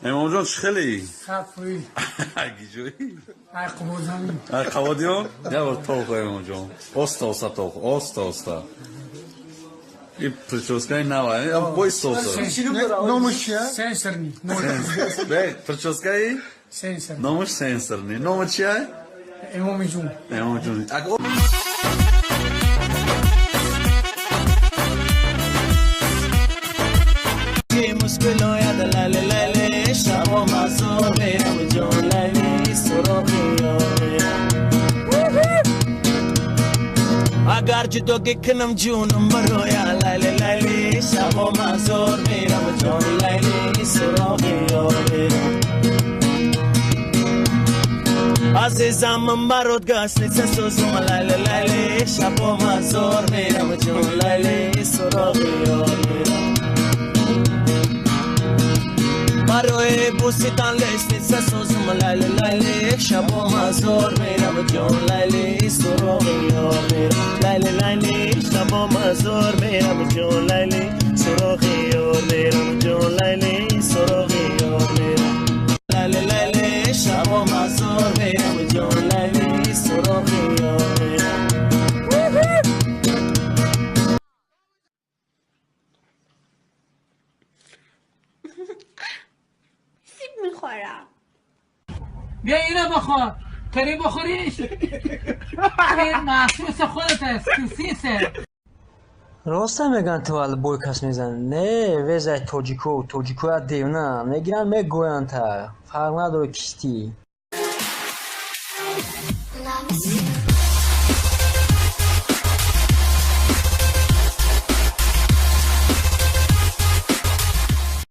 امام جان چخلی؟ صفوی گیجوی؟ اقوازمی قوادیون؟ یا بر توخ امام جان اوستا توخ اوستا این پرچوسکای نوایی بای سوسا نومش چیه؟ سنسرنی به پرچوسکای سنسر نومش سنسرنی نوم چیه؟ امام جون امام جان مشکل یاد لاله لاله شب و مسور میرم جون لیلی سراغی اگر جدو کنم جونم برویا لیلی لیلی شب و مسور میرم جون لیلی سراغی عزیزم برات گشت سوزم لیلی لیلی شب و مسور میرم جون لیلی سراغی برای بوسیدن لشت سوزم لیلی لیلی شب و مزار میرم جون لیلی سراغی یار میرم لیلی لیلی شب و مزار میرم جون لیلی سراغی یار میرم جون لیلی سراغی یار میرم لیلی لیلی شب و مزار میرم جون لیلی سراغی یار میرم میخورم بیا اینو بخور کری بخوریش این محسوس خودت است کسیسه راست میگن تو ال بویکاس میزن نه وزای توجیکو از دیونه میگیرن میگوین تا فرق نداره کشتی